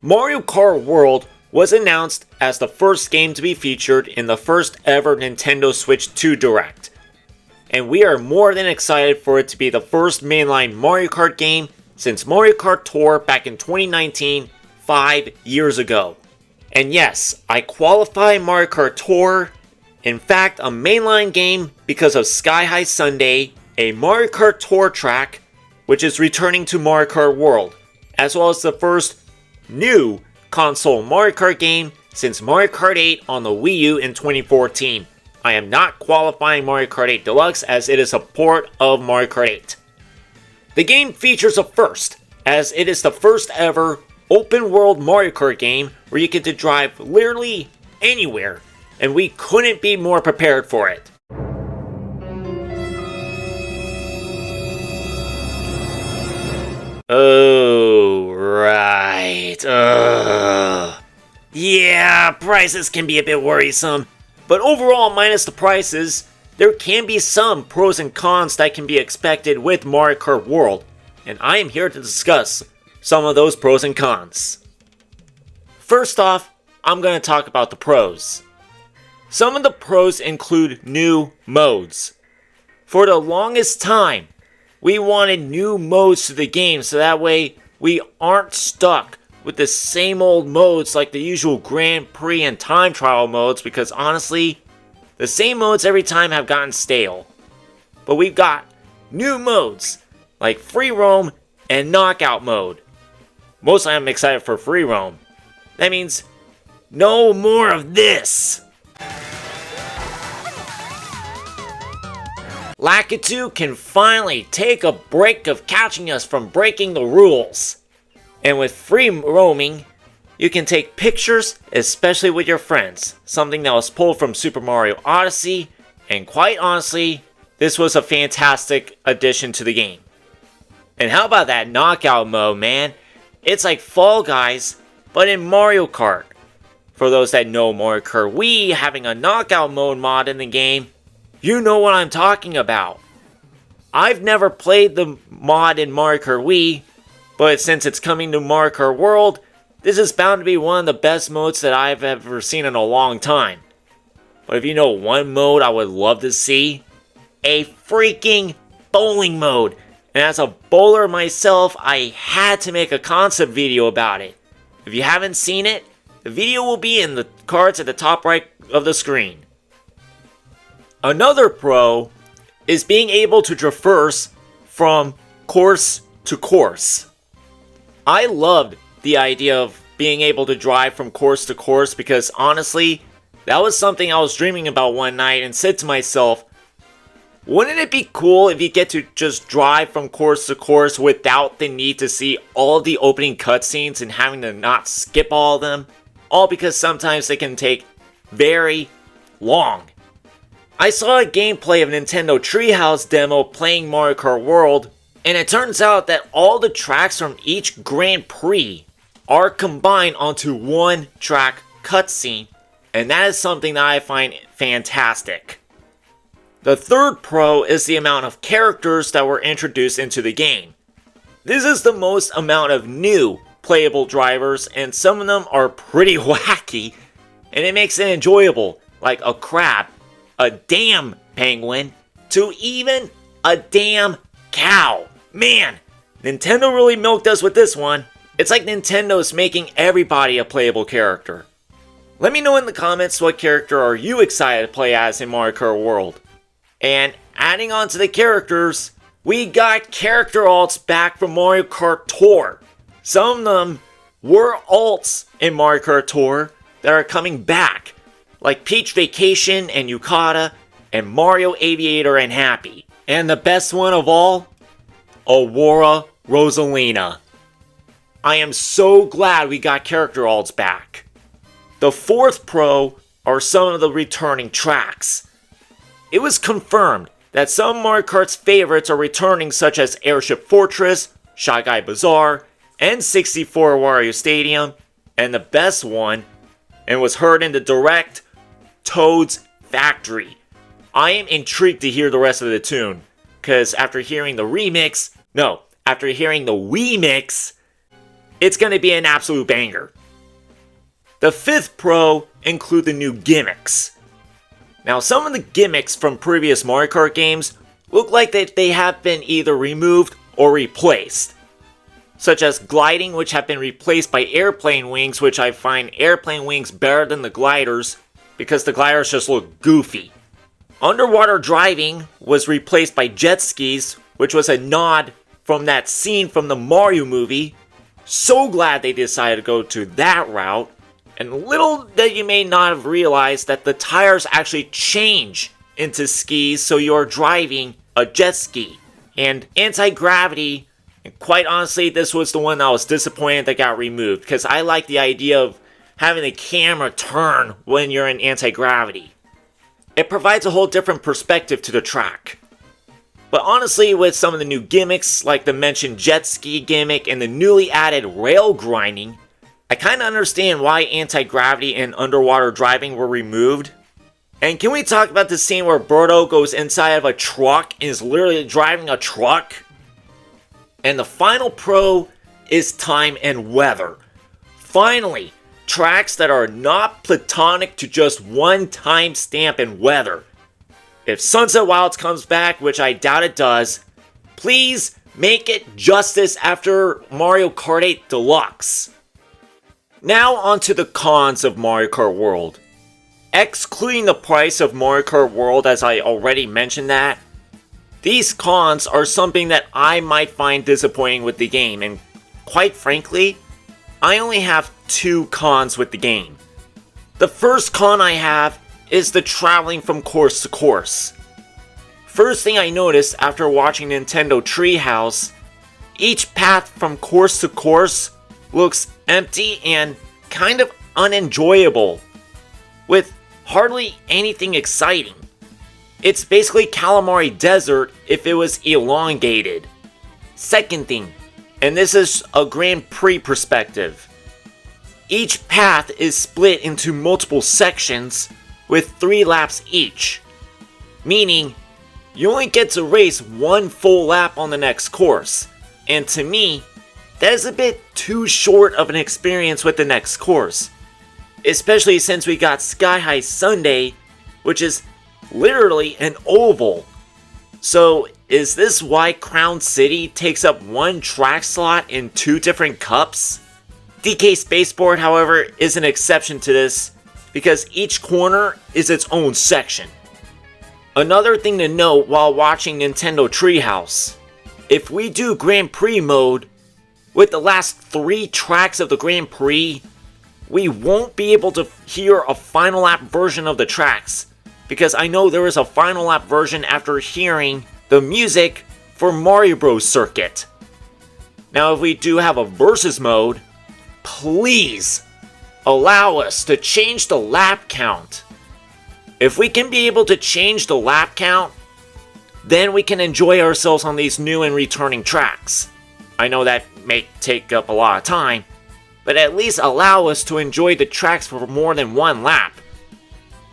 Mario Kart World was announced as the first game to be featured in the first ever Nintendo Switch 2 Direct. And we are more than excited for it to be the first mainline Mario Kart game since Mario Kart Tour back in 2019, 5 years ago. And yes, I qualify Mario Kart Tour, in fact a mainline game because of Sky High Sundae, a Mario Kart Tour track which is returning to Mario Kart World, as well as the first new console Mario Kart game since Mario Kart 8 on the Wii U in 2014. I am not qualifying Mario Kart 8 Deluxe as it is a port of Mario Kart 8. The game features a first, as it is the first ever open world Mario Kart game where you get to drive literally anywhere, and we couldn't be more prepared for it. Oh, right. Yeah, prices can be a bit worrisome, but overall, minus the prices, there can be some pros and cons that can be expected with Mario Kart World, and I am here to discuss some of those pros and cons. First off, I'm going to talk about the pros. Some of the pros include new modes. For the longest time, we wanted new modes to the game so that way we aren't stuck with the same old modes like the usual Grand Prix and time trial modes, because honestly, the same modes every time have gotten stale. But we've got new modes like free roam and knockout mode. Mostly I'm excited for free roam. That means no more of this. Lakitu can finally take a break of catching us from breaking the rules. And with free roaming, you can take pictures, especially with your friends. Something that was pulled from Super Mario Odyssey, and quite honestly, this was a fantastic addition to the game. And how about that knockout mode, man? It's like Fall Guys, but in Mario Kart. For those that know Mario Kart Wii having a knockout mode mod in the game, you know what I'm talking about. I've never played the mod in Mario Kart Wii, but since it's coming to Mario Kart World, this is bound to be one of the best modes that I've ever seen in a long time. But if you know one mode I would love to see, a freaking bowling mode. And as a bowler myself, I had to make a concept video about it. If you haven't seen it, the video will be in the cards at the top right of the screen. Another pro is being able to traverse from course to course. I loved the idea of being able to drive from course to course because honestly, that was something I was dreaming about one night and said to myself, wouldn't it be cool if you get to just drive from course to course without the need to see all the opening cutscenes and having to not skip all of them? All because sometimes they can take very long. I saw a gameplay of Nintendo Treehouse demo playing Mario Kart World, and it turns out that all the tracks from each Grand Prix are combined onto one track cutscene, and that is something that I find fantastic. The third pro is the amount of characters that were introduced into the game. This is the most amount of new playable drivers, and some of them are pretty wacky, and it makes it enjoyable, like a crab, a damn penguin, to even a damn cow. Man, Nintendo really milked us with this one. It's like Nintendo's making everybody a playable character. Let me know in the comments what character are you excited to play as in Mario Kart World. And adding on to the characters, we got character alts back from Mario Kart Tour. Some of them were alts in Mario Kart Tour that are coming back, like Peach Vacation and Yukata, and Mario Aviator and Happy. And the best one of all, Aurora Rosalina. I am so glad we got character alts back. The fourth pro are some of the returning tracks. It was confirmed that some Mario Kart's favorites are returning, such as Airship Fortress, Shy Guy Bazaar, and 64 Wario Stadium, and the best one, and was heard in the direct, Toad's Factory. I am intrigued to hear the rest of the tune, because after hearing the Wii mix, it's going to be an absolute banger. The 5th Pro include the new gimmicks. Now, some of the gimmicks from previous Mario Kart games look like that they have been either removed or replaced, such as gliding, which have been replaced by airplane wings, which I find airplane wings better than the gliders because the gliders just look goofy. Underwater driving was replaced by jet skis, which was a nod from that scene from the Mario movie. So glad they decided to go to that route. And little that you may not have realized that the tires actually change into skis, so you're driving a jet ski. And anti-gravity, and quite honestly, this was the one that was disappointed that got removed, because I like the idea of having the camera turn when you're in anti-gravity. It provides a whole different perspective to the track. But honestly, with some of the new gimmicks, like the mentioned jet ski gimmick and the newly added rail grinding, I kinda understand why anti-gravity and underwater driving were removed. And can we talk about the scene where Birdo goes inside of a truck and is literally driving a truck? And the final pro is time and weather. Finally, tracks that are not platonic to just one timestamp in weather. If Sunset Wilds comes back, which I doubt it does, please make it justice after Mario Kart 8 Deluxe. Now onto the cons of Mario Kart World. Excluding the price of Mario Kart World, as I already mentioned that, these cons are something that I might find disappointing with the game, and quite frankly, I only have 2 cons with the game. The first con I have is the traveling from course to course. First thing I noticed after watching Nintendo Treehouse, each path from course to course looks empty and kind of unenjoyable, with hardly anything exciting. It's basically Calamari Desert if it was elongated. Second thing, and this is a Grand Prix perspective, each path is split into multiple sections with 3 laps each, meaning you only get to race 1 full lap on the next course, and to me, that is a bit too short of an experience with the next course, especially since we got Sky High Sundae, which is literally an oval. So is this why Crown City takes up 1 track slot in 2 different cups? DK Spaceport, however, is an exception to this because each corner is its own section. Another thing to note while watching Nintendo Treehouse, if we do Grand Prix mode, with the last 3 tracks of the Grand Prix, we won't be able to hear a final lap version of the tracks, because I know there is a final lap version after hearing the music for Mario Bros. Circuit. Now if we do have a versus mode, please allow us to change the lap count. If we can be able to change the lap count, then we can enjoy ourselves on these new and returning tracks. I know that may take up a lot of time, but at least allow us to enjoy the tracks for more than 1 lap.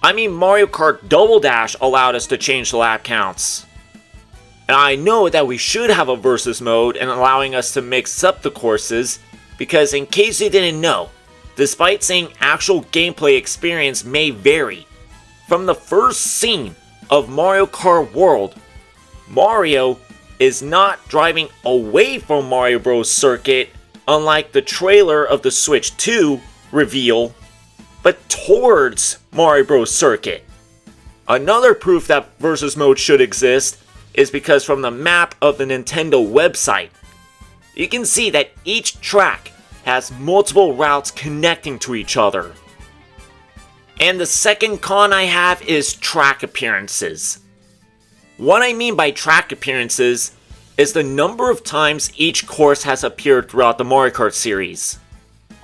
I mean, Mario Kart Double Dash allowed us to change the lap counts. And I know that we should have a versus mode and allowing us to mix up the courses, because in case you didn't know, despite saying actual gameplay experience may vary, from the first scene of Mario Kart World, Mario is not driving away from Mario Bros. Circuit, unlike the trailer of the Switch 2 reveal, but towards Mario Bros. Circuit. Another proof that versus mode should exist is because from the map of the Nintendo website, you can see that each track has multiple routes connecting to each other. And the second con I have is track appearances. What I mean by track appearances is the number of times each course has appeared throughout the Mario Kart series.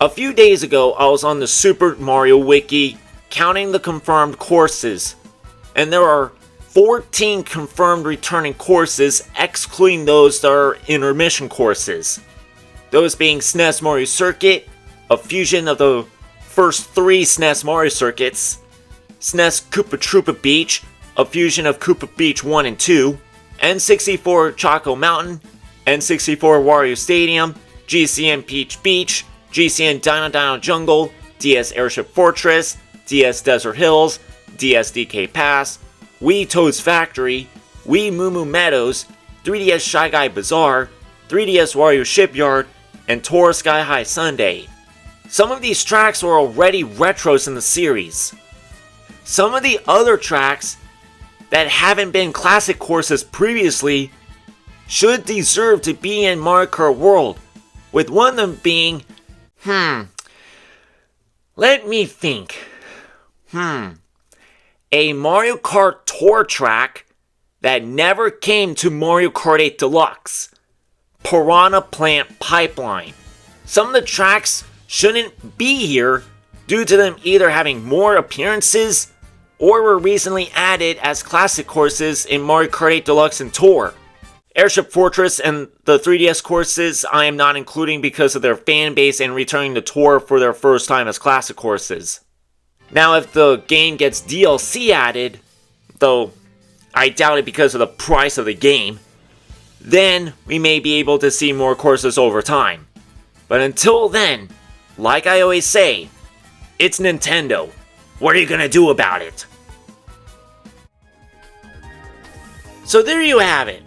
A few days ago, I was on the Super Mario Wiki counting the confirmed courses, and there are 14 confirmed returning courses, excluding those that are intermission courses. Those being SNES Mario Circuit, a fusion of the first 3 SNES Mario circuits, SNES Koopa Troopa Beach, a fusion of Koopa Beach 1 and 2, N64 Choco Mountain, N64 Wario Stadium, GCN Peach Beach, GCN Dino Dino Jungle, DS Airship Fortress, DS Desert Hills, DS DK Pass, Wii Toad's Factory, Wii Moo Moo Meadows, 3DS Shy Guy Bazaar, 3DS Wario Shipyard, and Tour Sky High Sundae. Some of these tracks are already retros in the series. Some of the other tracks that haven't been classic courses previously should deserve to be in Mario Kart World, with one of them being, let me think. A Mario Kart Tour track that never came to Mario Kart 8 Deluxe. Piranha Plant Pipeline. Some of the tracks shouldn't be here due to them either having more appearances or were recently added as classic courses in Mario Kart 8 Deluxe and Tour. Airship Fortress and the 3DS courses I am not including because of their fan base and returning to Tour for their first time as classic courses. Now if the game gets DLC added, though I doubt it because of the price of the game, then we may be able to see more courses over time. But until then, like I always say, it's Nintendo. What are you gonna do about it? So there you have it.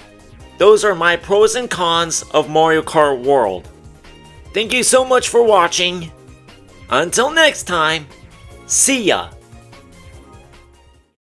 Those are my pros and cons of Mario Kart World. Thank you so much for watching. Until next time, see ya!